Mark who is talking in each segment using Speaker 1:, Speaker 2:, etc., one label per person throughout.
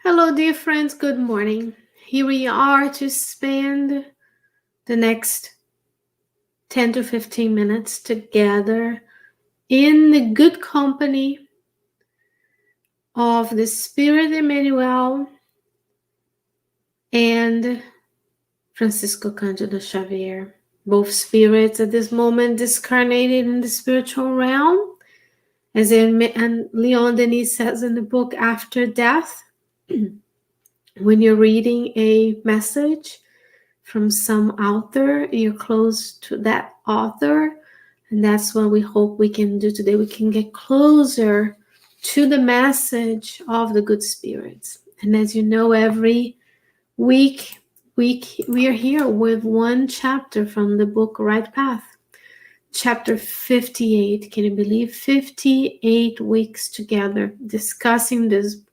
Speaker 1: Hello, dear friends. Good morning. Here we are to spend the next 10 to 15 minutes together in the good company of the Spirit Emmanuel and Francisco Candido Xavier. Both spirits at this moment discarnated in the spiritual realm. As Leon Denis says in the book After Death, when you're reading a message from some author, you're close to that author, and that's what we hope we can do today. We can get closer to the message of the good spirits. And as you know, every week we are here with one chapter from the book Right Path, chapter 58. Can you believe 58 weeks together discussing these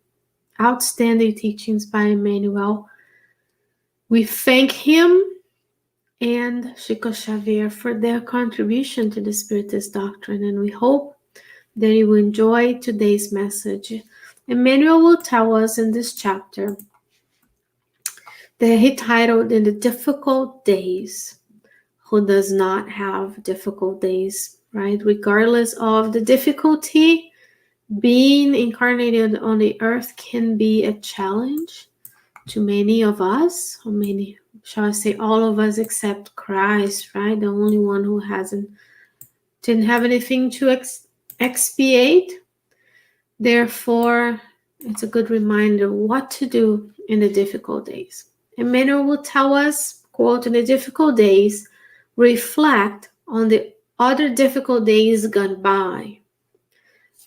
Speaker 1: outstanding teachings by Emmanuel? We thank him and Chico Xavier for their contribution to the Spiritist doctrine, and we hope that you will enjoy today's message. Emmanuel will tell us in this chapter that he titled "In the Difficult Days." Who does not have difficult days, right? Regardless of the difficulty, being incarnated on the earth can be a challenge to many of us, or many, shall I say, all of us except Christ, right? The only one who didn't have anything to expiate. Therefore, it's a good reminder what to do in the difficult days. Emmanuel will tell us, quote, "In the difficult days, reflect on the other difficult days gone by.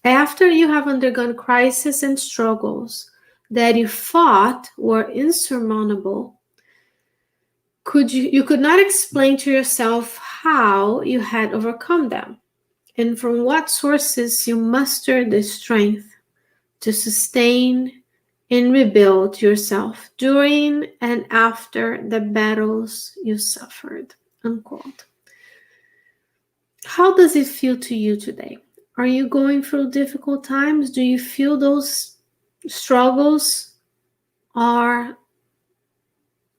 Speaker 1: After you have undergone crises and struggles that you thought were insurmountable, you could not explain to yourself how you had overcome them, and from what sources you mustered the strength to sustain and rebuild yourself during and after the battles you suffered." Unquote. How does it feel to you today? Are you going through difficult times? Do you feel those struggles are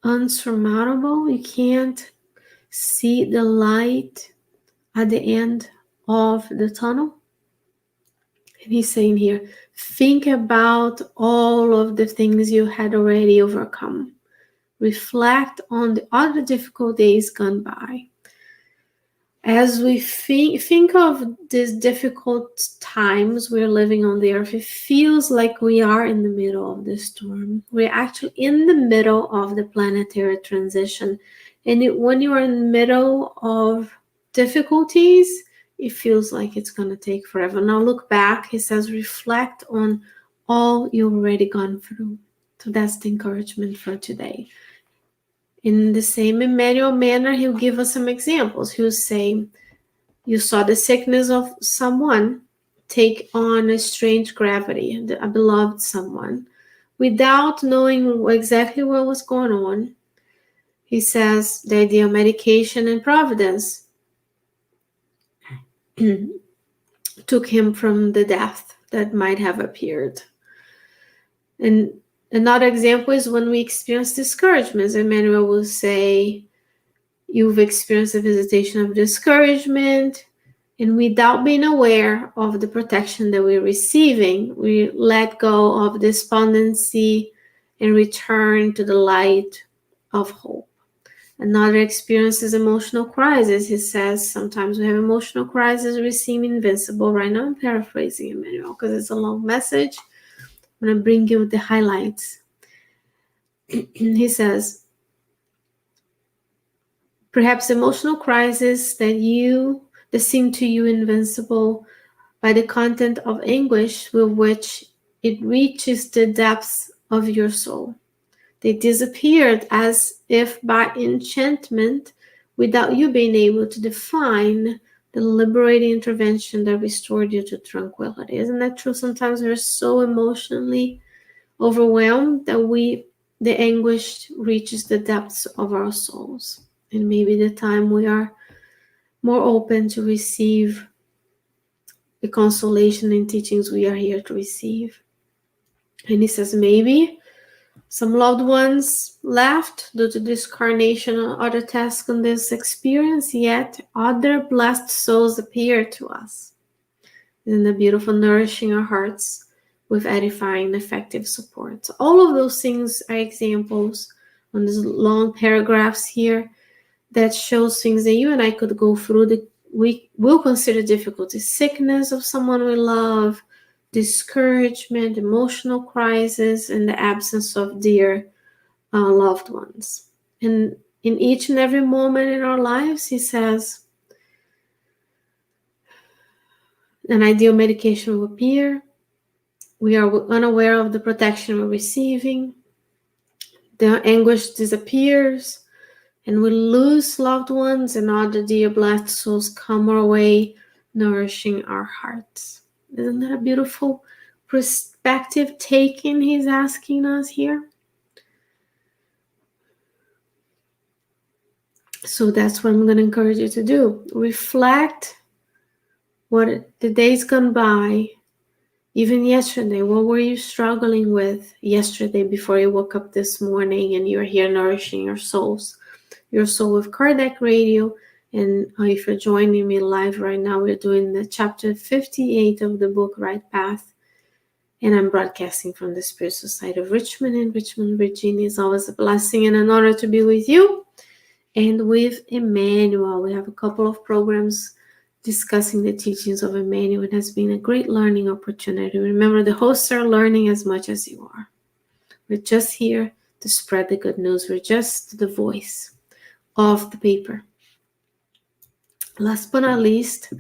Speaker 1: unsurmountable? You can't see the light at the end of the tunnel? And he's saying here, think about all of the things you had already overcome. Reflect on the other difficult days gone by. As we think of these difficult times we're living on the earth, it feels like we are in the middle of the storm. We're actually in the middle of the planetary transition. And when you are in the middle of difficulties, it feels like it's going to take forever. Now look back, he says, reflect on all you've already gone through. So that's the encouragement for today. In the same Emmanuel manner, he'll give us some examples. He'll say, you saw the sickness of someone take on a strange gravity, a beloved someone, without knowing exactly what was going on. He says the idea of medication and providence took him from the death that might have appeared. And another example is when we experience discouragements. Emmanuel will say, you've experienced a visitation of discouragement, and without being aware of the protection that we're receiving, we let go of despondency and return to the light of hope. Another experience is emotional crisis. He says sometimes we have emotional crisis, we seem invincible. Right now I'm paraphrasing Emmanuel because it's a long message. I'm going to bring you the highlights. He says, perhaps emotional crisis that seem to you invincible by the content of anguish with which it reaches the depths of your soul. They disappeared as if by enchantment without you being able to define the liberating intervention that restored you to tranquility. Isn't that true? Sometimes we're so emotionally overwhelmed that the anguish reaches the depths of our souls. And maybe the time we are more open to receive the consolation and teachings we are here to receive. And he says, maybe Some loved ones left due to discarnation or other tasks in this experience, yet other blessed souls appear to us. Isn't that beautiful? Nourishing our hearts with edifying and effective support. So all of those things are examples on these long paragraphs here that shows things that you and I could go through that we will consider difficulties. Sickness of someone we love, discouragement, emotional crisis, and the absence of dear loved ones. And in each and every moment in our lives, he says, an ideal medication will appear. We are unaware of the protection we're receiving. The anguish disappears, and we lose loved ones, and other dear blessed souls come our way, nourishing our hearts. Isn't that a beautiful perspective taking he's asking us here? So that's what I'm going to encourage you to do. Reflect what the days gone by, even yesterday. What were you struggling with yesterday before you woke up this morning and you're here nourishing your souls? Your soul with Kardec Radio. And if you're joining me live right now, we're doing the chapter 58 of the book Right Path. And I'm broadcasting from the Spirit Society of Richmond in Richmond, Virginia. It's always a blessing and an honor to be with you. And with Emmanuel, we have a couple of programs discussing the teachings of Emmanuel. It has been a great learning opportunity. Remember, the hosts are learning as much as you are. We're just here to spread the good news. We're just the voice of the paper. Last but not least,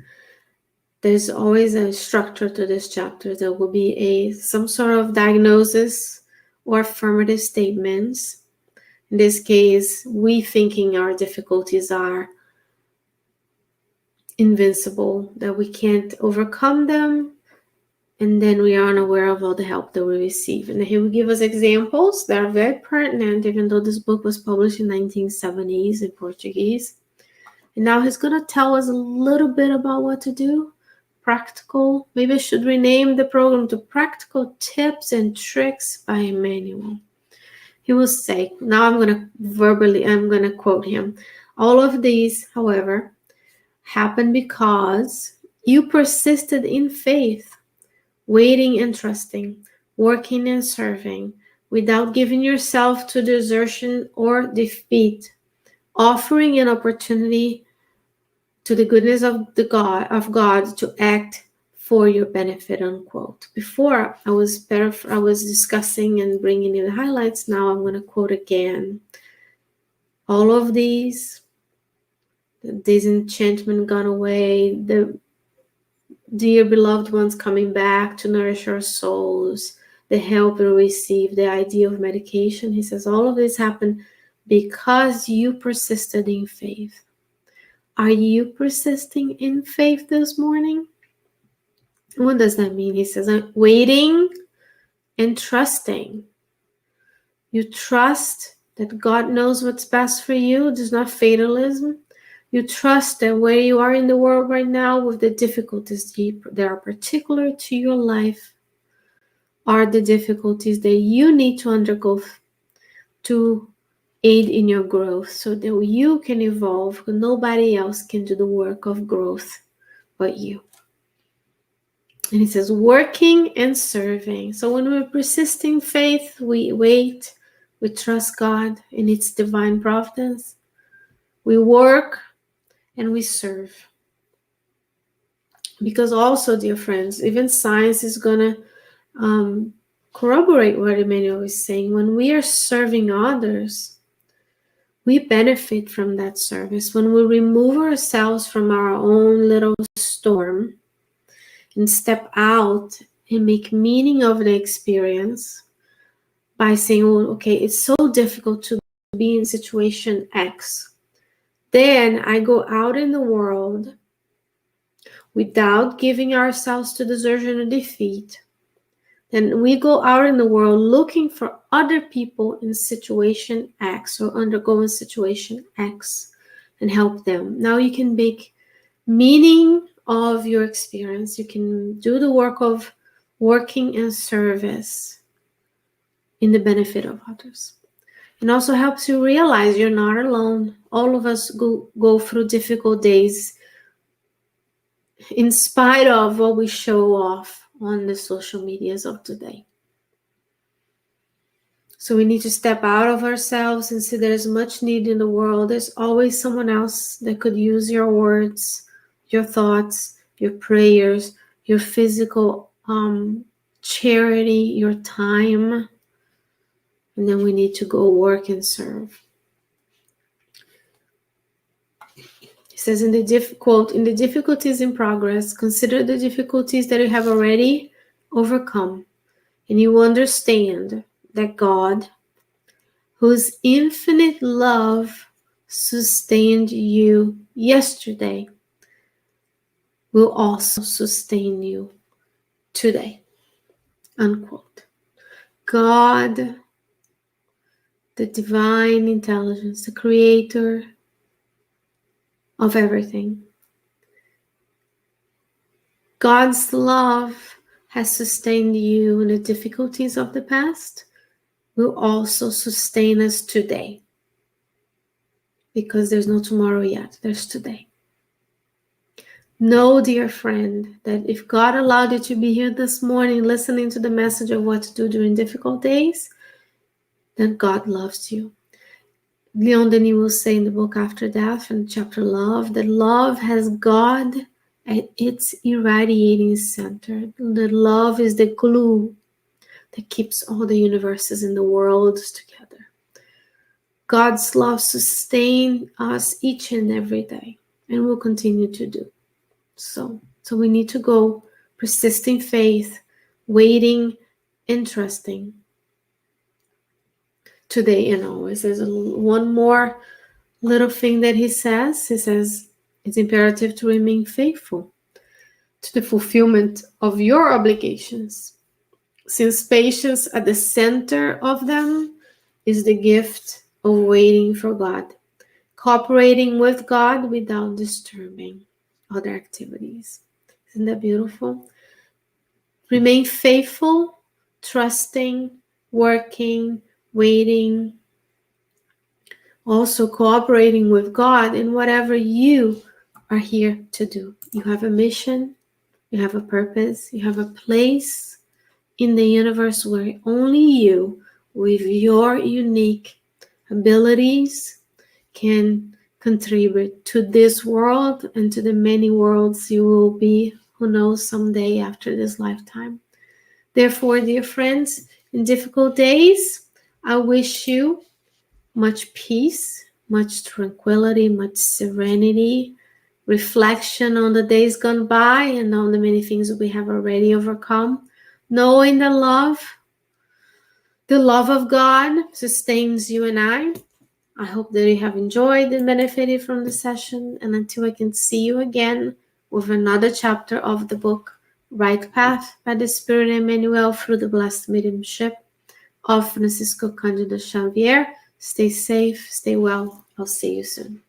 Speaker 1: there's always a structure to this chapter. There will be some sort of diagnosis or affirmative statements. In this case, we thinking our difficulties are invincible, that we can't overcome them, and then we are unaware of all the help that we receive. And he will give us examples that are very pertinent, even though this book was published in 1970s in Portuguese. And now he's going to tell us a little bit about what to do. Practical, maybe I should rename the program to Practical Tips and Tricks by Emmanuel. He will say, now I'm going to quote him. All of these, however, happened because you persisted in faith, waiting and trusting, working and serving, without giving yourself to desertion or defeat, offering an opportunity to the goodness of God to act for your benefit, unquote. Before I was discussing and bringing you the highlights. Now I'm going to quote again. All of these, the disenchantment gone away, the dear beloved ones coming back to nourish our souls, the help we receive, the idea of medication. He says all of this happened because you persisted in faith. Are you persisting in faith this morning? What does that mean? He says, I'm waiting and trusting. You trust that God knows what's best for you. There's not fatalism. You trust that where you are in the world right now with the difficulties that are particular to your life are the difficulties that you need to undergo to aid in your growth so that you can evolve. Nobody else can do the work of growth but you. And he says, working and serving. So when we're persisting faith, we wait, we trust God in its divine providence. We work and we serve. Because also, dear friends, even science is going to corroborate what Emmanuel is saying. When we are serving others, we benefit from that service. When we remove ourselves from our own little storm and step out and make meaning of the experience by saying, oh, okay, it's so difficult to be in situation X. Then I go out in the world without giving ourselves to desertion or defeat. Then we go out in the world looking for other people in situation X or undergoing situation X and help them. Now you can make meaning of your experience. You can do the work of working and service in the benefit of others. It also helps you realize you're not alone. All of us go through difficult days in spite of what we show off on the social medias of today. So we need to step out of ourselves and see there's much need in the world. There's always someone else that could use your words, your thoughts, your prayers, your physical charity, your time. And then we need to go work and serve. It says in the quote, in the difficulties in progress, consider the difficulties that you have already overcome. And you understand that God, whose infinite love sustained you yesterday, will also sustain you today. Unquote. God, the divine intelligence, the creator of everything. God's love has sustained you in the difficulties of the past, will also sustain us today. Because there's no tomorrow yet, there's today. Know, dear friend, that if God allowed you to be here this morning listening to the message of what to do during difficult days, then God loves you. Leon Denis will say in the book After Death, in chapter Love, that love has God at its irradiating center. That love is the glue that keeps all the universes in the worlds together. God's love sustains us each and every day, and will continue to do so. So we need to go persisting faith, waiting and trusting today and always. There's one more little thing that he says. He says it's imperative to remain faithful to the fulfillment of your obligations, since patience at the center of them is the gift of waiting for God, cooperating with God without disturbing other activities. Isn't that beautiful? Remain faithful, trusting, working, waiting, also cooperating with God in whatever you are here to do. You have a mission, you have a purpose, you have a place in the universe where only you, with your unique abilities, can contribute to this world and to the many worlds you will be, who knows, someday after this lifetime. Therefore, dear friends, in difficult days, I wish you much peace, much tranquility, much serenity, reflection on the days gone by and on the many things that we have already overcome, knowing the love of God sustains you and I hope that you have enjoyed and benefited from the session, and until I can see you again with another chapter of the book Right Path by the Spirit Emmanuel through the blessed mediumship of Francisco Candido Xavier, stay safe, stay well. I'll see you soon.